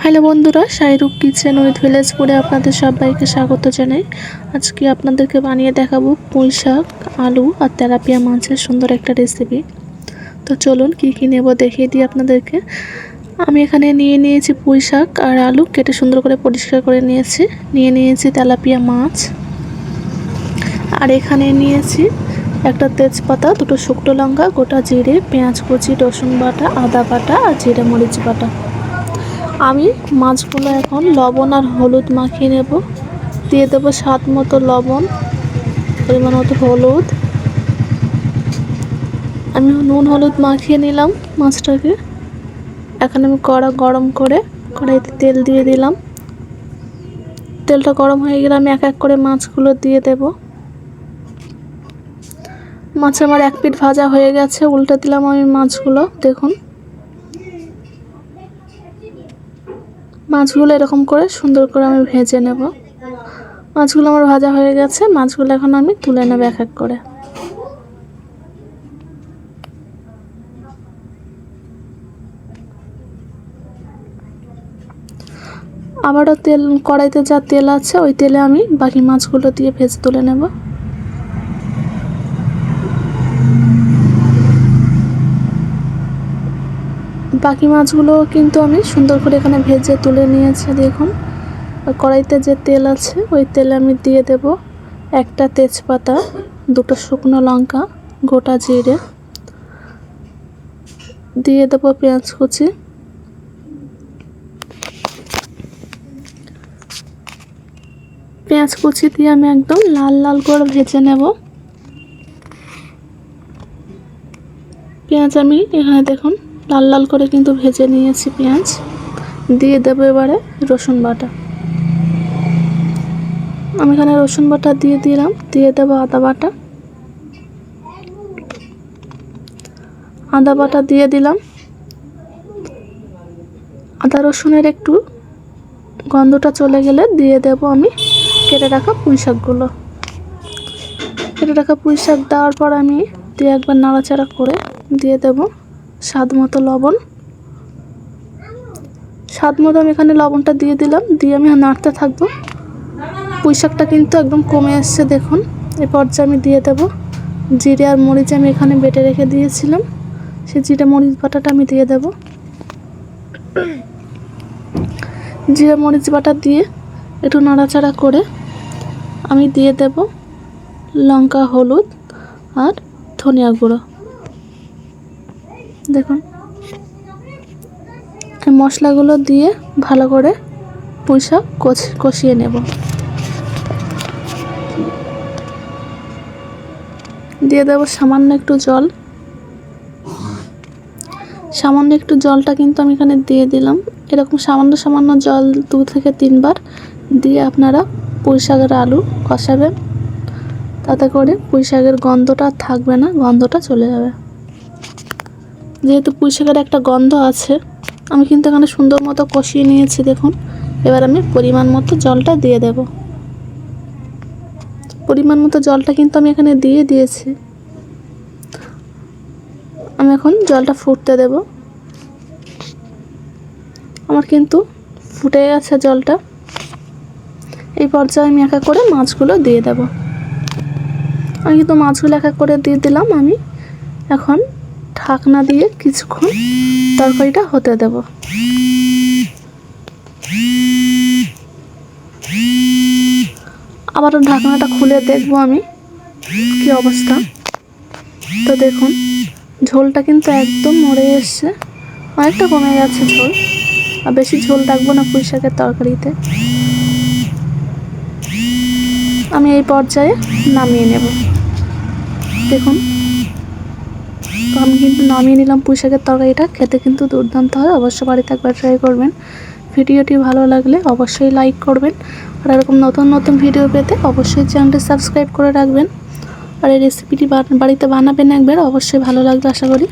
Hello বন্ধুরা, Shahrukh kitchen with village ফুডে আপনাদের সবাইকে স্বাগত জানাই। আজকে আপনাদেরকে বানিয়ে দেখাবো পুঁই শাক, আলু আর তেলাপিয়া মাছের সুন্দর একটা রেসিপি। তো চলুন কী কী নেব দেখিয়ে দিই আপনাদেরকে। আমি এখানে নিয়েছি পুঁই শাক আর আলু কেটে সুন্দর করে পরিষ্কার করে নিয়েছি তেলাপিয়া মাছ। আর এখানে নিয়েছি একটা তেজপাতা, দুটো শুকনো লঙ্কা, গোটা জিরে, পেঁয়াজ কুচি, রসুন বাটা, আদা বাটা আর জিরে মরিচ বাটা। আমি মাছগুলো এখন লবণ আর হলুদ মাখিয়ে নেব। দিয়ে দেবো স্বাদ মতো লবণ, পরিমাণ মতো হলুদ। আমি নুন হলুদ মাখিয়ে নিলাম মাছটাকে। এখন আমি কড়া গরম করে কড়াইতে তেল দিয়ে দিলাম। তেলটা গরম হয়ে গেলে আমি এক এক করে মাছগুলো দিয়ে দেব। মাছ আমার এক পিঠ ভাজা হয়ে গেছে, উল্টে দিলাম আমি মাছগুলো। দেখুন মাছগুলো এরকম করে সুন্দর করে আমি ভেজে নেব। মাছগুলো আমার ভাজা হয়ে গেছে, মাছগুলো এখন আমি তুলে নেব এক এক করে। আবারও কড়াইতে যা তেল আছে ওই তেলে আমি বাকি মাছগুলো দিয়ে ভেজে তুলে নেব। বাকি মাছগুলো কিন্তু আমি সুন্দর করে এখানে ভেজে তুলে নিয়েছি। দেখুন কড়াইতে যে তেল আছে ওই তেলে আমি দিয়ে দেব একটা তেজপাতা, দুটো শুকনো লঙ্কা, গোটা জিরে, দিয়ে দেব পেঁয়াজ কুচি, দিয়ে আমি একদম লাল লাল করে ভেজে নেব। পেঁয়াজ আমি এখানে দেখুন লাল লাল করে কিন্তু ভেজে নিয়েছি পেঁয়াজ। দিয়ে দেবো এবারে রসুন বাটা। আমি এখানে রসুন বাটা দিয়ে দিলাম। দিয়ে দেবো আদা বাটা। দিয়ে দিলাম। আদা রসুনের একটু গন্ধটা চলে গেলে দিয়ে দেব আমি কেটে রাখা পুঁই শাকগুলো। দেওয়ার পর আমি দিয়ে একবার নাড়াচাড়া করে দিয়ে দেব স্বাদ মতো লবণ। আমি এখানে লবণটা দিয়ে দিলাম। দিয়ে আমি নাড়তে থাকবো। পুঁই শাকটা কিন্তু একদম কমে আসছে দেখুন। এ পর্যায়ে আমি দিয়ে দেব জিরে আর মরিচ আমি এখানে বেটে রেখে দিয়েছিলাম, সেই জিরে মরিচ বাটাটা আমি দিয়ে দেব। জিরে মরিচ বাটা দিয়ে একটু নাড়াচাড়া করে আমি দিয়ে দেব লঙ্কা, হলুদ আর ধনিয়া গুঁড়ো। দেখুন এই মশলাগুলো দিয়ে ভালো করে পুঁই শাক কষিয়ে নেব। দিয়ে দেব সামান্য একটু জল। জলটা কিন্তু আমি এখানে দিয়ে দিলাম। এরকম সামান্য জল 2 থেকে 3 বার দিয়ে আপনারা পুঁই শাকের আলু কষাবেন। তাতে করে পুঁই শাকের গন্ধটা থাকবে না, গন্ধটা চলে যাবে। যেহেতু পুঁই শাকের একটা গন্ধ আছে, আমি কিন্তু এখানে সুন্দর মতো কষিয়ে নিয়েছি দেখুন। এবার আমি পরিমাণ মতো জলটা দিয়ে দেব। পরিমাণ মতো জলটা কিন্তু আমি এখানে দিয়ে দিয়েছি। আমি এখন জলটা ফুটতে দেব। আমার কিন্তু ফুটে গেছে জলটা। এই পর্যায়ে আমি এক এক করে মাছগুলো দিয়ে দেব। আমি কিন্তু মাছগুলো এক এক করে দিয়ে দিলাম। আমি এখন ঢাকনা দিয়ে কিছুক্ষণ তরকারিটা হতে দেব। আবারও ঢাকনাটা খুলে দেখব আমি কি অবস্থা। তো দেখুন ঝোলটা কিন্তু একদম মরে এসছে, অনেকটা কমে গেছে ঝোল। আর বেশি ঝোল রাখবো না পুঁই শাকের তরকারিতে। আমি এই পর্যায়ে নামিয়ে নেব। দেখুন তো আমি কিন্তু নামিয়ে নিলাম পুঁই শাকের তরকারিটা। খেতে কিন্তু দুর্দান্ত হয়, অবশ্যই বাড়িতে একবার ট্রাই করবেন। ভিডিওটি ভালো লাগলে অবশ্যই লাইক করবেন। আর এরকম নতুন ভিডিও পেতে অবশ্যই চ্যানেলটি সাবস্ক্রাইব করে রাখবেন। আর এই রেসিপিটি বাড়িতে বানাবেন একবার, অবশ্যই ভালো লাগবে আশা করি।